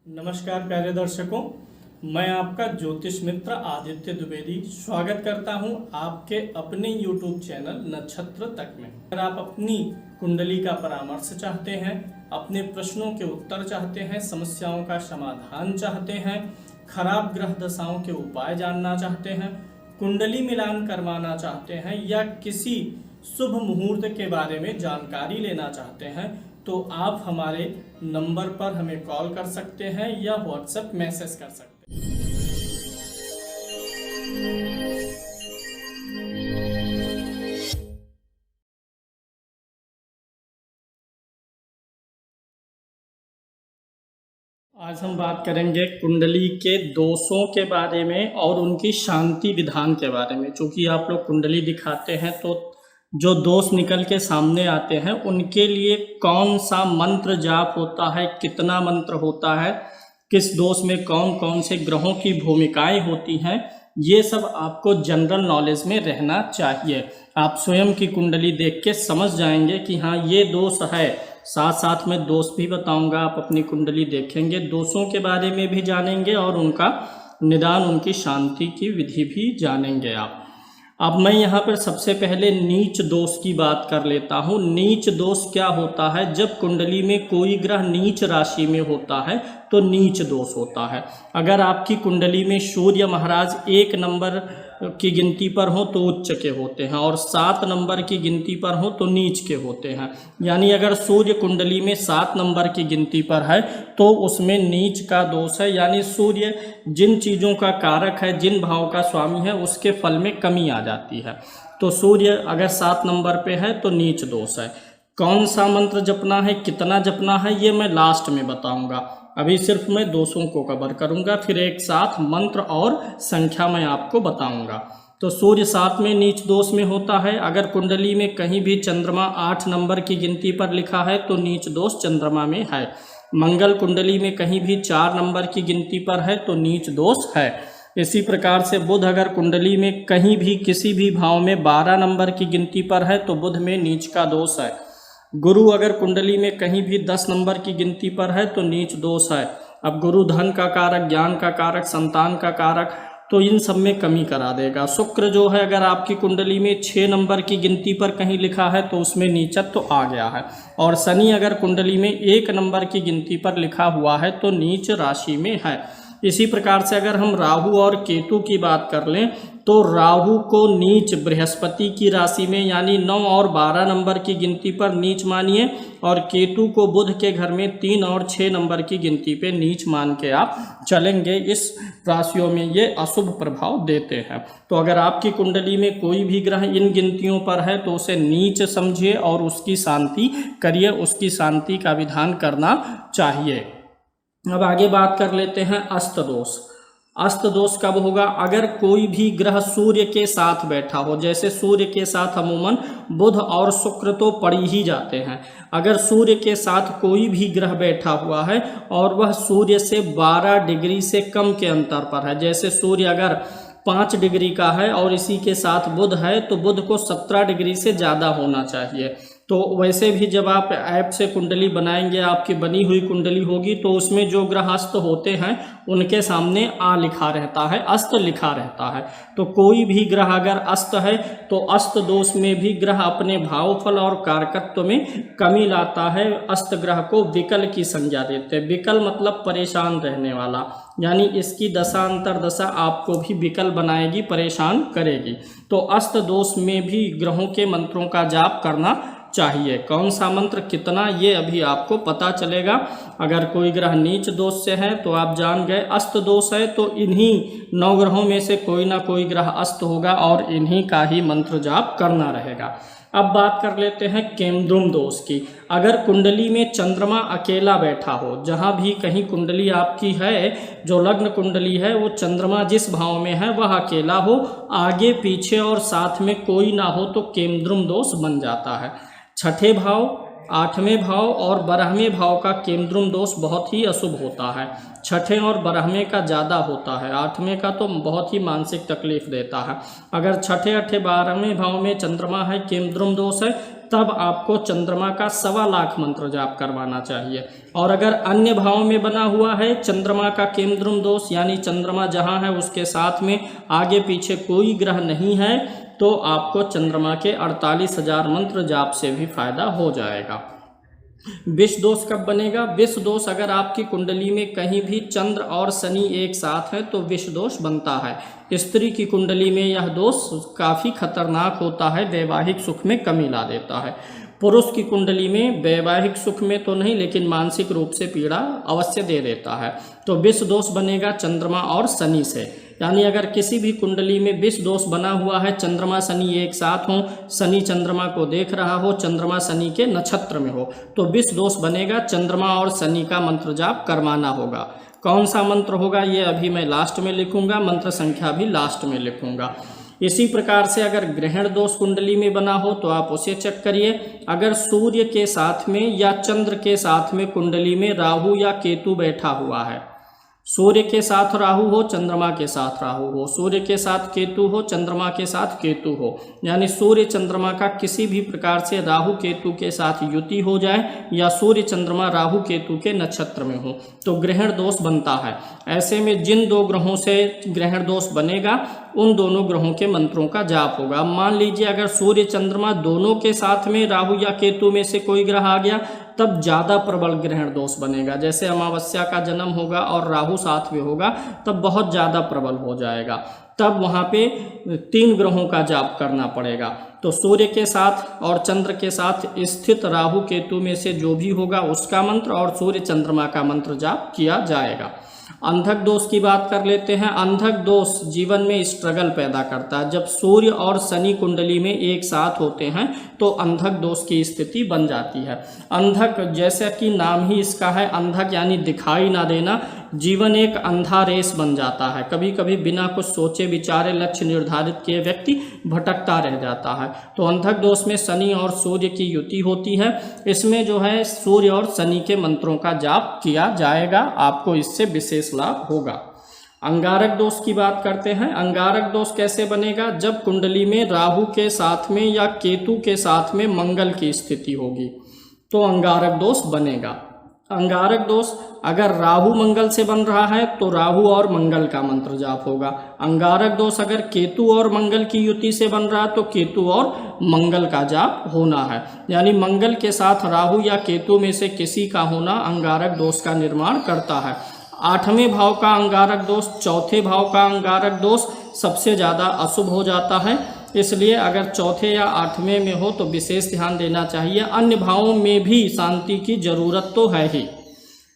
नमस्कार प्यारे दर्शकों, मैं आपका ज्योतिष मित्र आदित्य द्विवेदी स्वागत करता हूं आपके अपने YouTube चैनल नक्षत्र तक में। अगर आप अपनी कुंडली का परामर्श चाहते हैं, अपने प्रश्नों के उत्तर चाहते हैं, समस्याओं का समाधान चाहते हैं, खराब ग्रह दशाओं के उपाय जानना चाहते हैं, कुंडली मिलान करवाना चाहते हैं या किसी शुभ मुहूर्त के बारे में जानकारी लेना चाहते हैं तो आप हमारे नंबर पर हमें कॉल कर सकते हैं या व्हाट्सएप मैसेज कर सकते हैं। आज हम बात करेंगे कुंडली के दोषों के बारे में और उनकी शांति विधान के बारे में। चूँकि आप लोग कुंडली दिखाते हैं तो जो दोष निकल के सामने आते हैं उनके लिए कौन सा मंत्र जाप होता है, कितना मंत्र होता है, किस दोष में कौन कौन से ग्रहों की भूमिकाएं होती हैं, ये सब आपको जनरल नॉलेज में रहना चाहिए। आप स्वयं की कुंडली देख के समझ जाएंगे कि हाँ ये दोष है। साथ साथ में दोष भी बताऊंगा, आप अपनी कुंडली देखेंगे, दोषों के बारे में भी जानेंगे और उनका निदान, उनकी शांति की विधि भी जानेंगे आप। अब मैं यहाँ पर सबसे पहले नीच दोष की बात कर लेता हूँ। नीच दोष क्या होता है? जब कुंडली में कोई ग्रह नीच राशि में होता है तो नीच दोष होता है। अगर आपकी कुंडली में सूर्य महाराज 1 नंबर की गिनती पर हो तो उच्च के होते हैं और 7 नंबर की गिनती पर हो तो नीच के होते हैं। यानी अगर सूर्य कुंडली में 7 नंबर की गिनती पर है तो उसमें नीच का दोष है। यानी सूर्य जिन चीज़ों का कारक है, जिन भाव का स्वामी है, उसके फल में कमी आ जाती है। तो सूर्य अगर 7 नंबर पे है तो नीच दोष है। कौन सा मंत्र जपना है, कितना जपना है, ये मैं लास्ट में बताऊंगा। अभी सिर्फ मैं दोषों को कवर करूंगा, फिर एक साथ मंत्र और संख्या मैं आपको बताऊंगा। तो सूर्य 7 में नीच दोष में होता है। अगर कुंडली में कहीं भी चंद्रमा 8 नंबर की गिनती पर लिखा है तो नीच दोष चंद्रमा में है। मंगल कुंडली में कहीं भी 4 नंबर की गिनती पर है तो नीच दोष है। इसी प्रकार से बुध अगर कुंडली में कहीं भी किसी भी भाव में 12 नंबर की गिनती पर है तो बुध में नीच का दोष है। गुरु अगर कुंडली में कहीं भी 10 नंबर की गिनती पर है तो नीच दोष है। अब गुरु धन का कारक, ज्ञान का कारक, संतान का कारक, तो इन सब में कमी करा देगा। शुक्र जो है अगर आपकी कुंडली में 6 नंबर की गिनती पर कहीं लिखा है तो उसमें नीचत्व तो आ गया है। और शनि अगर कुंडली में 1 नंबर की गिनती पर लिखा हुआ है तो नीच राशि में है। इसी प्रकार से अगर हम राहु और केतु की बात कर लें तो राहु को नीच बृहस्पति की राशि में यानी 9 और 12 नंबर की गिनती पर नीच मानिए और केतु को बुध के घर में 3 और 6 नंबर की गिनती पे नीच मान के आप चलेंगे। इस राशियों में ये अशुभ प्रभाव देते हैं। तो अगर आपकी कुंडली में कोई भी ग्रह इन गिनतियों पर है तो उसे नीच समझिए और उसकी शांति करिए, उसकी शांति का विधान करना चाहिए। अब आगे बात कर लेते हैं अस्त दोष। अस्त दोष कब होगा? अगर कोई भी ग्रह सूर्य के साथ बैठा हो। जैसे सूर्य के साथ अमूमन बुध और शुक्र तो पड़ ही जाते हैं। अगर सूर्य के साथ कोई भी ग्रह बैठा हुआ है और वह सूर्य से 12 डिग्री से कम के अंतर पर है, जैसे सूर्य अगर 5 डिग्री का है और इसी के साथ बुध है तो बुध को 17 डिग्री से ज़्यादा होना चाहिए। तो वैसे भी जब आप ऐप से कुंडली बनाएंगे, आपकी बनी हुई कुंडली होगी तो उसमें जो ग्रह अस्त होते हैं उनके सामने आ लिखा रहता है, अस्त लिखा रहता है। तो कोई भी ग्रह अगर अस्त है तो अस्त दोष में भी ग्रह अपने भावफल और कारकत्व में कमी लाता है। अस्त ग्रह को विकल की संज्ञा देते हैं। विकल मतलब परेशान रहने वाला, यानी इसकी दशा अंतर दशा आपको भी विकल बनाएगी, परेशान करेगी। तो अस्त दोष में भी ग्रहों के मंत्रों का जाप करना चाहिए। कौन सा मंत्र कितना, ये अभी आपको पता चलेगा। अगर कोई ग्रह नीच दोष से है तो आप जान गए। अस्त दोष है तो इन्हीं 9 ग्रहों में से कोई ना कोई ग्रह अस्त होगा और इन्हीं का ही मंत्र जाप करना रहेगा। अब बात कर लेते हैं केमद्रुम दोष की। अगर कुंडली में चंद्रमा अकेला बैठा हो, जहाँ भी कहीं कुंडली आपकी है, जो लग्न कुंडली है, वो चंद्रमा जिस भाव में है वह अकेला हो, आगे पीछे और साथ में कोई ना हो तो केमद्रुम दोष बन जाता है। 6ठे भाव, 8वें भाव और 12वें भाव का केमद्रुम दोष बहुत ही अशुभ होता है। 6ठे और 12वें का ज़्यादा होता है, 8वें का तो बहुत ही मानसिक तकलीफ देता है। अगर 6ठे, 8ठे, 12वें भाव में चंद्रमा है, केमद्रुम दोष है, तब आपको चंद्रमा का 1.25 लाख मंत्र जाप करवाना चाहिए। और अगर अन्य भाव में बना हुआ है चंद्रमा का केंद्रम दोष, यानी चंद्रमा जहाँ है उसके साथ में आगे पीछे कोई ग्रह नहीं है, तो आपको चंद्रमा के 48,000 मंत्र जाप से भी फायदा हो जाएगा। विष दोष कब बनेगा? विष दोष अगर आपकी कुंडली में कहीं भी चंद्र और शनि एक साथ है तो विष दोष बनता है। स्त्री की कुंडली में यह दोष काफ़ी खतरनाक होता है, वैवाहिक सुख में कमी ला देता है। पुरुष की कुंडली में वैवाहिक सुख में तो नहीं, लेकिन मानसिक रूप से पीड़ा अवश्य दे देता है। तो विष दोष बनेगा चंद्रमा और शनि से, यानी अगर किसी भी कुंडली में विष दोष बना हुआ है, चंद्रमा शनि एक साथ हो, शनि चंद्रमा को देख रहा हो, चंद्रमा शनि के नक्षत्र में हो, तो विष दोष बनेगा। चंद्रमा और शनि का मंत्र जाप करवाना होगा। कौन सा मंत्र होगा ये अभी मैं लास्ट में लिखूंगा, मंत्र संख्या भी लास्ट में लिखूंगा। इसी प्रकार से अगर ग्रहण दोष कुंडली में बना हो तो आप उसे चेक करिए। अगर सूर्य के साथ में या चंद्र के साथ में कुंडली में राहु या केतु बैठा हुआ है, सूर्य के साथ राहु हो, चंद्रमा के साथ राहु हो, सूर्य के साथ केतु हो, चंद्रमा के साथ केतु हो, यानी सूर्य चंद्रमा का किसी भी प्रकार से राहु केतु के साथ युति हो जाए या सूर्य चंद्रमा राहु केतु के नक्षत्र में हो तो ग्रहण दोष बनता है। ऐसे में जिन दो ग्रहों से ग्रहण दोष बनेगा उन दोनों ग्रहों के मंत्रों का जाप होगा। मान लीजिए अगर सूर्य चंद्रमा दोनों के साथ में राहु या केतु में से कोई ग्रह आ गया तब ज़्यादा प्रबल ग्रहण दोष बनेगा। जैसे अमावस्या का जन्म होगा और राहु साथ में होगा तब बहुत ज़्यादा प्रबल हो जाएगा, तब वहाँ पे 3 ग्रहों का जाप करना पड़ेगा। तो सूर्य के साथ और चंद्र के साथ स्थित राहु केतु में से जो भी होगा उसका मंत्र और सूर्य चंद्रमा का मंत्र जाप किया जाएगा। अंधक दोष की बात कर लेते हैं। अंधक दोष जीवन में स्ट्रगल पैदा करता है। जब सूर्य और शनि कुंडली में एक साथ होते हैं तो अंधक दोष की स्थिति बन जाती है। अंधक जैसा कि नाम ही इसका है, अंधक यानी दिखाई ना देना, जीवन एक अंधा रेस बन जाता है। कभी कभी बिना कुछ सोचे विचारे लक्ष्य निर्धारित किए व्यक्ति भटकता रह जाता है। तो अंधक दोष में शनि और सूर्य की युति होती है। इसमें जो है सूर्य और शनि के मंत्रों का जाप किया जाएगा, आपको इससे विशेष लाभ होगा। अंगारक दोष की बात करते हैं। अंगारक दोष कैसे बनेगा? जब कुंडली में राहु के साथ में या केतु के साथ में मंगल की स्थिति होगी तो अंगारक दोष बनेगा। अंगारक दोष अगर राहु मंगल से बन रहा है तो राहु और मंगल का मंत्र जाप होगा। अंगारक दोष अगर केतु और मंगल की युति से बन रहा है तो केतु और मंगल का जाप होना है, यानी मंगल के साथ राहु या केतु में से किसी का होना अंगारक दोष का निर्माण करता है। 8वें भाव का अंगारक दोष, 4थे भाव का अंगारक दोष सबसे ज़्यादा अशुभ हो जाता है, इसलिए अगर 4थे या 8वें में हो तो विशेष ध्यान देना चाहिए। अन्य भावों में भी शांति की जरूरत तो है ही।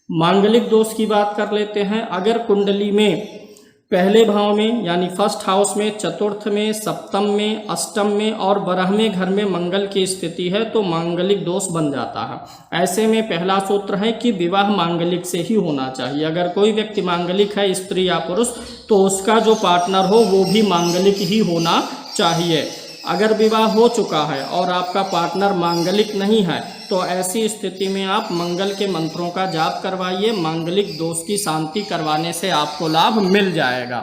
मांगलिक दोष की बात कर लेते हैं। अगर कुंडली में पहले भाव में यानी फर्स्ट हाउस में, चतुर्थ में, सप्तम में, अष्टम में और 12वें घर में मंगल की स्थिति है तो मांगलिक दोष बन जाता है। ऐसे में पहला सूत्र है कि विवाह मांगलिक से ही होना चाहिए। अगर कोई व्यक्ति मांगलिक है, स्त्री या पुरुष, तो उसका जो पार्टनर हो वो भी मांगलिक ही होना चाहिए। अगर विवाह हो चुका है और आपका पार्टनर मांगलिक नहीं है तो ऐसी स्थिति में आप मंगल के मंत्रों का जाप करवाइए। मांगलिक दोष की शांति करवाने से आपको लाभ मिल जाएगा।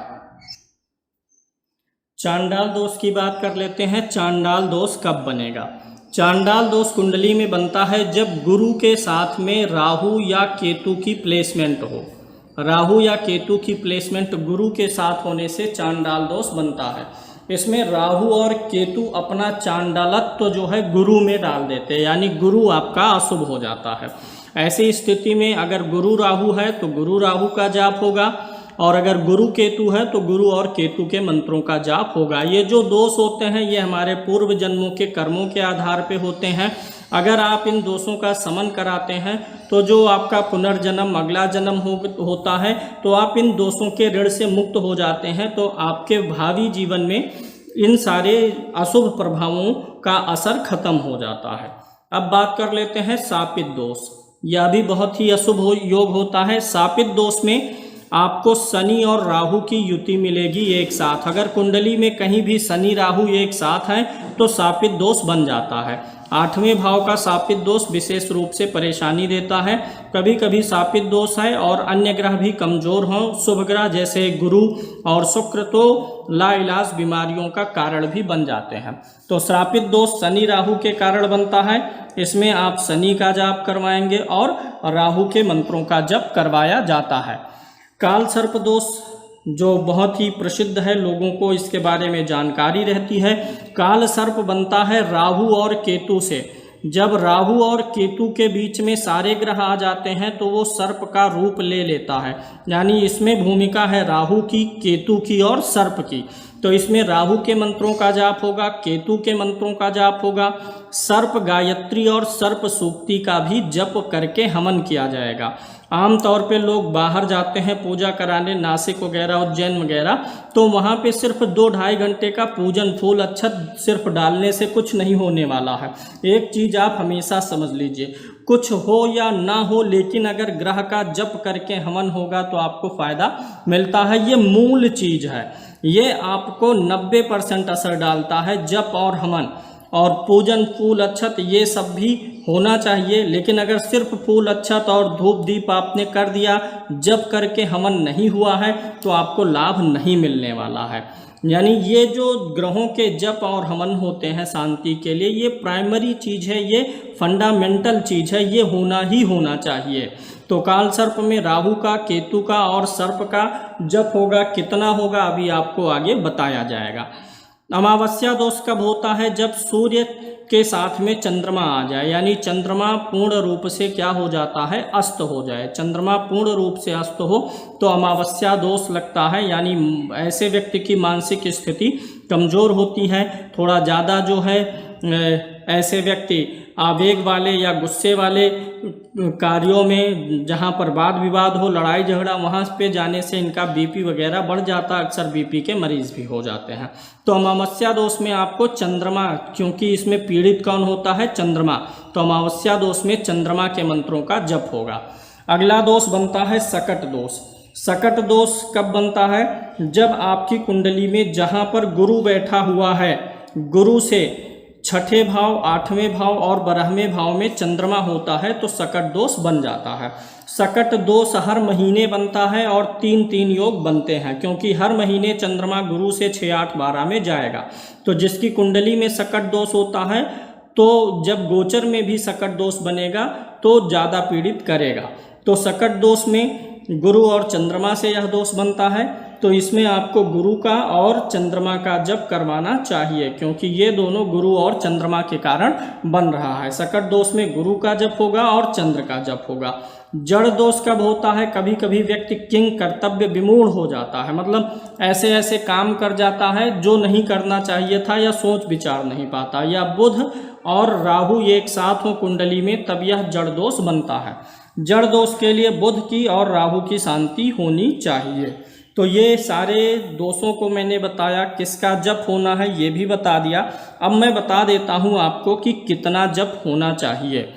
चांडाल दोष की बात कर लेते हैं। चांडाल दोष कब बनेगा? चांडाल दोष कुंडली में बनता है जब गुरु के साथ में राहु या केतु की प्लेसमेंट हो। राहु या केतु की प्लेसमेंट गुरु के साथ होने से चांडाल दोष बनता है। इसमें राहु और केतु अपना चांडालत्व जो है गुरु में डाल देते हैं, यानी गुरु आपका अशुभ हो जाता है। ऐसी स्थिति में अगर गुरु राहु है तो गुरु राहु का जाप होगा और अगर गुरु केतु है तो गुरु और केतु के मंत्रों का जाप होगा। ये जो दोष होते हैं ये हमारे पूर्व जन्मों के कर्मों के आधार पे होते हैं। अगर आप इन दोषों का समन कराते हैं तो जो आपका पुनर्जन्म अगला जन्म होता है तो आप इन दोषों के ऋण से मुक्त हो जाते हैं, तो आपके भावी जीवन में इन सारे अशुभ प्रभावों का असर खत्म हो जाता है। अब बात कर लेते हैं शापित दोष। यह भी बहुत ही अशुभ योग होता है। शापित दोष में आपको शनि और राहु की युति मिलेगी एक साथ। अगर कुंडली में कहीं भी शनि राहु एक साथ हैं तो शापित दोष बन जाता है। 8वें भाव का शापित दोष विशेष रूप से परेशानी देता है। कभी कभी शापित दोष है और अन्य ग्रह भी कमजोर हों, शुभ ग्रह जैसे गुरु और शुक्र तो लाइलाज बीमारियों का कारण भी बन जाते हैं। तो श्रापित दोष शनि राहु के कारण बनता है। इसमें आप शनि का जाप करवाएंगे और राहु के मंत्रों का जप करवाया जाता है। काल सर्प दोष जो बहुत ही प्रसिद्ध है, लोगों को इसके बारे में जानकारी रहती है। काल सर्प बनता है राहु और केतु से। जब राहु और केतु के बीच में सारे ग्रह आ जाते हैं तो वो सर्प का रूप ले लेता है। यानी इसमें भूमिका है राहु की, केतु की और सर्प की। तो इसमें राहु के मंत्रों का जाप होगा, केतु के मंत्रों का जाप होगा, सर्प गायत्री और सर्प सूक्ति का भी जप करके हवन किया जाएगा। आमतौर पे लोग बाहर जाते हैं पूजा कराने, नासिक वगैरह, उज्जैन वगैरह, तो वहाँ पे सिर्फ 2-2.5 घंटे का पूजन फूल अक्षत सिर्फ डालने से कुछ नहीं होने वाला है। एक चीज़ आप हमेशा समझ लीजिए, कुछ हो या ना हो, लेकिन अगर ग्रह का जप करके हवन होगा तो आपको फ़ायदा मिलता है। ये मूल चीज़ है, ये आपको 90% असर डालता है। जप और हवन और पूजन फूल अक्षत ये सब भी होना चाहिए, लेकिन अगर सिर्फ फूल अक्षत और धूप दीप आपने कर दिया, जप करके हवन नहीं हुआ है तो आपको लाभ नहीं मिलने वाला है। यानी ये जो ग्रहों के जप और हवन होते हैं शांति के लिए, ये प्राइमरी चीज़ है, ये फंडामेंटल चीज़ है, ये होना ही होना चाहिए। तो काल सर्प में राहु का, केतु का और सर्प का जप होगा। कितना होगा अभी आपको आगे बताया जाएगा। अमावस्या दोष कब होता है? जब सूर्य के साथ में चंद्रमा आ जाए, यानी चंद्रमा पूर्ण रूप से क्या हो जाता है? अस्त हो जाए। चंद्रमा पूर्ण रूप से अस्त हो तो अमावस्या दोष लगता है। यानी ऐसे व्यक्ति की मानसिक स्थिति कमज़ोर होती है, थोड़ा ज़्यादा जो है ऐसे व्यक्ति आवेग वाले या गुस्से वाले कार्यों में, जहाँ पर वाद विवाद हो, लड़ाई झगड़ा, वहाँ पे जाने से इनका बीपी वगैरह बढ़ जाता है। अक्सर बीपी के मरीज भी हो जाते हैं। तो अमावस्या दोष में आपको चंद्रमा, क्योंकि इसमें पीड़ित कौन होता है? चंद्रमा, तो अमावस्या दोष में चंद्रमा के मंत्रों का जप होगा। अगला दोष बनता है सकट दोष। सकट दोष कब बनता है? जब आपकी कुंडली में जहाँ पर गुरु बैठा हुआ है, गुरु से 6ठे भाव, 8वें भाव और 12वें भाव में चंद्रमा होता है तो सकट दोष बन जाता है। सकट दोष हर महीने बनता है और 3-3 योग बनते हैं, क्योंकि हर महीने चंद्रमा गुरु से 6, 8, 12 में जाएगा। तो जिसकी कुंडली में सकट दोष होता है तो जब गोचर में भी सकट दोष बनेगा तो ज़्यादा पीड़ित करेगा। तो सकट दोष में गुरु और चंद्रमा से यह दोष बनता है, तो इसमें आपको गुरु का और चंद्रमा का जप करवाना चाहिए, क्योंकि ये दोनों गुरु और चंद्रमा के कारण बन रहा है। सकट दोष में गुरु का जप होगा और चंद्र का जप होगा। जड़ दोष कब होता है? कभी कभी व्यक्ति किंग कर्तव्य विमूढ़ हो जाता है, मतलब ऐसे ऐसे काम कर जाता है जो नहीं करना चाहिए था, या सोच विचार नहीं पाता, या बुध और राहु एक साथ हो कुंडली में, तब यह जड़ दोष बनता है। जड़ दोष के लिए बुध की और राहु की शांति होनी चाहिए। तो ये सारे दोषों को मैंने बताया, किसका जप होना है ये भी बता दिया। अब मैं बता देता हूँ आपको कि कितना जप होना चाहिए।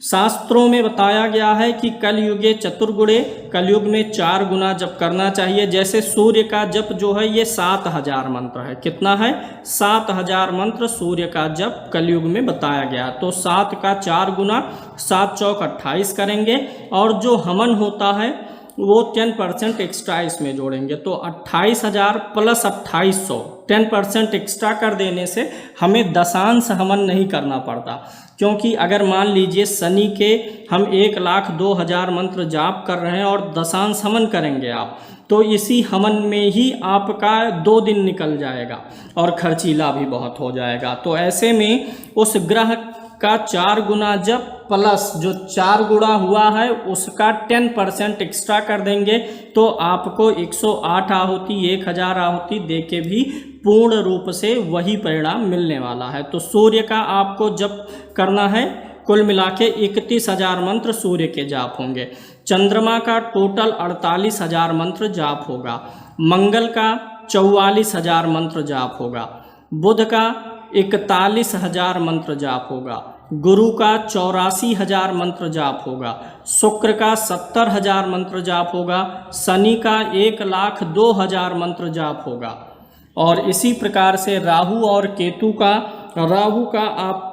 शास्त्रों में बताया गया है कि कलयुगे चतुर्गुणे, कलयुग में 4 गुना जप करना चाहिए। जैसे सूर्य का जप जो है ये 7000 मंत्र है। कितना है? 7000 मंत्र सूर्य का जप कलयुग में बताया गया। तो 7 का 4 गुना, 7 चौक 28 करेंगे, और जो हवन होता है वो 10% एक्स्ट्रा इसमें जोड़ेंगे। तो 28,000 प्लस 2800, 10% एक्स्ट्रा कर देने से हमें दशांश हवन नहीं करना पड़ता। क्योंकि अगर मान लीजिए शनि के हम 1,02,000 मंत्र जाप कर रहे हैं और दशांश हवन करेंगे आप, तो इसी हवन में ही आपका 2 दिन निकल जाएगा और खर्चीला भी बहुत हो जाएगा। तो ऐसे में उस ग्रह का 4 गुना जप प्लस जो 4 गुणा हुआ है उसका 10% एक्स्ट्रा कर देंगे, तो आपको 108 आहुति, 1000 आहुति दे के भी पूर्ण रूप से वही परिणाम मिलने वाला है। तो सूर्य का आपको जप करना है, कुल मिला के 31,000 मंत्र सूर्य के जाप होंगे। चंद्रमा का टोटल 48,000 मंत्र जाप होगा। मंगल का 44,000 मंत्र जाप होगा। बुध का 41,000 मंत्र जाप होगा। गुरु का 84,000 मंत्र जाप होगा, शुक्र का 70,000 मंत्र जाप होगा, शनि का 1,02,000 मंत्र जाप होगा। और इसी प्रकार से राहु और केतु का, राहु का आप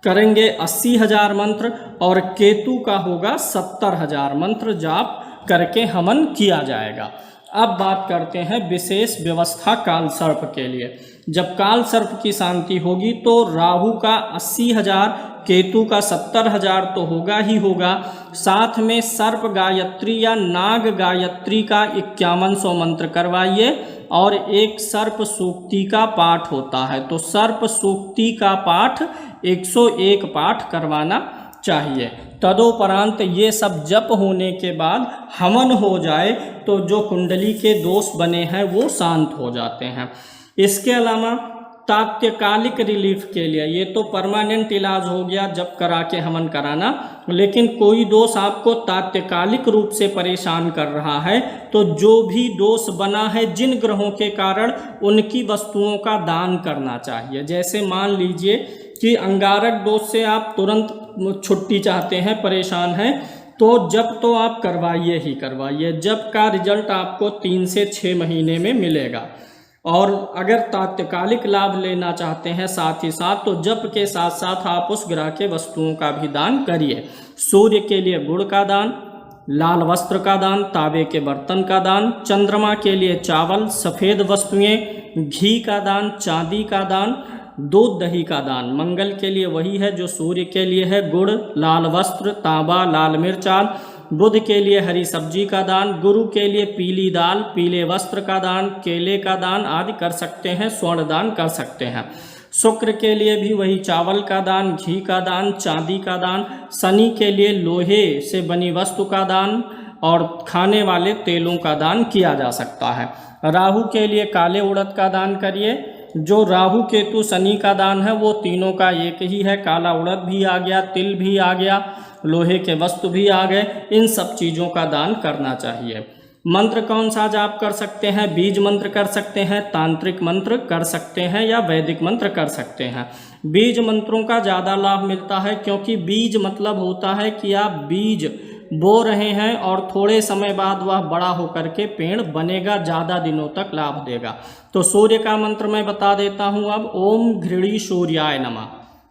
करेंगे 80,000 मंत्र और केतु का होगा 70,000 मंत्र जाप करके हवन किया जाएगा। अब बात करते हैं विशेष व्यवस्था काल सर्प के लिए। जब काल सर्प की शांति होगी तो राहु का 80,000, केतु का 70,000 तो होगा ही होगा, साथ में सर्प गायत्री या नाग गायत्री का 5100 मंत्र करवाइए और एक सर्प सूक्ति का पाठ होता है, तो सर्प सूक्ति का पाठ 101 पाठ करवाना चाहिए। तदोपरांत ये सब जप होने के बाद हवन हो जाए तो जो कुंडली के दोष बने हैं वो शांत हो जाते हैं। इसके अलावा तात्कालिक रिलीफ के लिए, ये तो परमानेंट इलाज हो गया जप करा के हवन कराना, लेकिन कोई दोष आपको तात्कालिक रूप से परेशान कर रहा है तो जो भी दोष बना है जिन ग्रहों के कारण, उनकी वस्तुओं का दान करना चाहिए। जैसे मान लीजिए कि अंगारक दोष से आप तुरंत छुट्टी चाहते हैं, परेशान हैं, तो जप तो आप करवाइए ही करवाइए। जप का रिजल्ट आपको 3 से 6 महीने में मिलेगा। और अगर तात्कालिक लाभ लेना चाहते हैं साथ ही साथ, तो जप के साथ साथ आप उस ग्रह के वस्तुओं का भी दान करिए। सूर्य के लिए गुड़ का दान, लाल वस्त्र का दान, तांबे के बर्तन का दान, चंद्रमा के लिए चावल, सफ़ेद वस्तुएं, घी का दान, चांदी का दान, दूध दही का दान। मंगल के लिए वही है जो सूर्य के लिए है, गुड़, लाल वस्त्र, तांबा, लाल मिर्चाल। बुध के लिए हरी सब्जी का दान, गुरु के लिए पीली दाल, पीले वस्त्र का दान, केले का दान आदि कर सकते हैं, स्वर्ण दान कर सकते हैं। शुक्र के लिए भी वही चावल का दान, घी का दान, चांदी का दान। शनि के लिए लोहे से बनी वस्तु का दान और खाने वाले तेलों का दान किया जा सकता है। राहु के लिए काले उड़द का दान करिए। जो राहु केतु शनि का दान है वो तीनों का एक ही है, काला उड़द भी आ गया, तिल भी आ गया, लोहे के वस्तु भी आ गए, इन सब चीज़ों का दान करना चाहिए। मंत्र कौन सा जाप कर सकते हैं? बीज मंत्र कर सकते हैं, तांत्रिक मंत्र कर सकते हैं या वैदिक मंत्र कर सकते हैं। बीज मंत्रों का ज़्यादा लाभ मिलता है क्योंकि बीज मतलब होता है कि आप बीज बो रहे हैं और थोड़े समय बाद वह बड़ा होकर के पेड़ बनेगा, ज़्यादा दिनों तक लाभ देगा। तो सूर्य का मंत्र मैं बता देता हूँ अब। ओम घृणी सूर्याय नमः,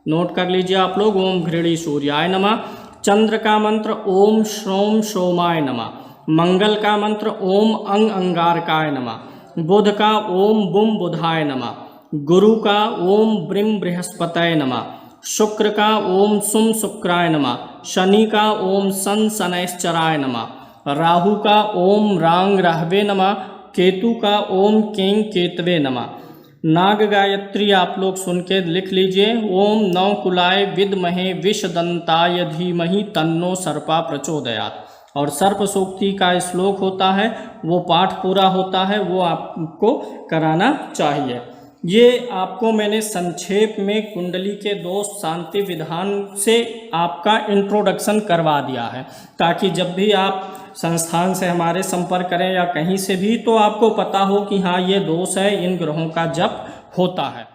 नोट कर लीजिए आप लोग, ओम घृणी सूर्याय नमः। चंद्र का मंत्र ओम श्रोम सोमाय नमः। मंगल का मंत्र ओम अंग अंगारकाय नमः। बुध का ओम बुम बुधाय नमः। गुरु का ओम ब्रिम बृहस्पतये नमः। शुक्र का ओम सुम शुक्राय नमः। शनि का ओम सन शनैश्चराय नमः। राहु का ओम रांग राहवे नमः। केतु का ओम केंग केतवे नमः। नाग गायत्री आप लोग सुन के लिख लीजिए। ओम नवकुलाय विद्महे विषदंताय धीमहि तन्नो सर्पा प्रचोदयात्। और सर्प सूक्ति का श्लोक होता है, वो पाठ पूरा होता है, वो आपको कराना चाहिए। ये आपको मैंने संक्षेप में कुंडली के दोष शांति विधान से आपका इंट्रोडक्शन करवा दिया है, ताकि जब भी आप संस्थान से हमारे संपर्क करें या कहीं से भी, तो आपको पता हो कि हाँ ये दोष है, इन ग्रहों का जप होता है।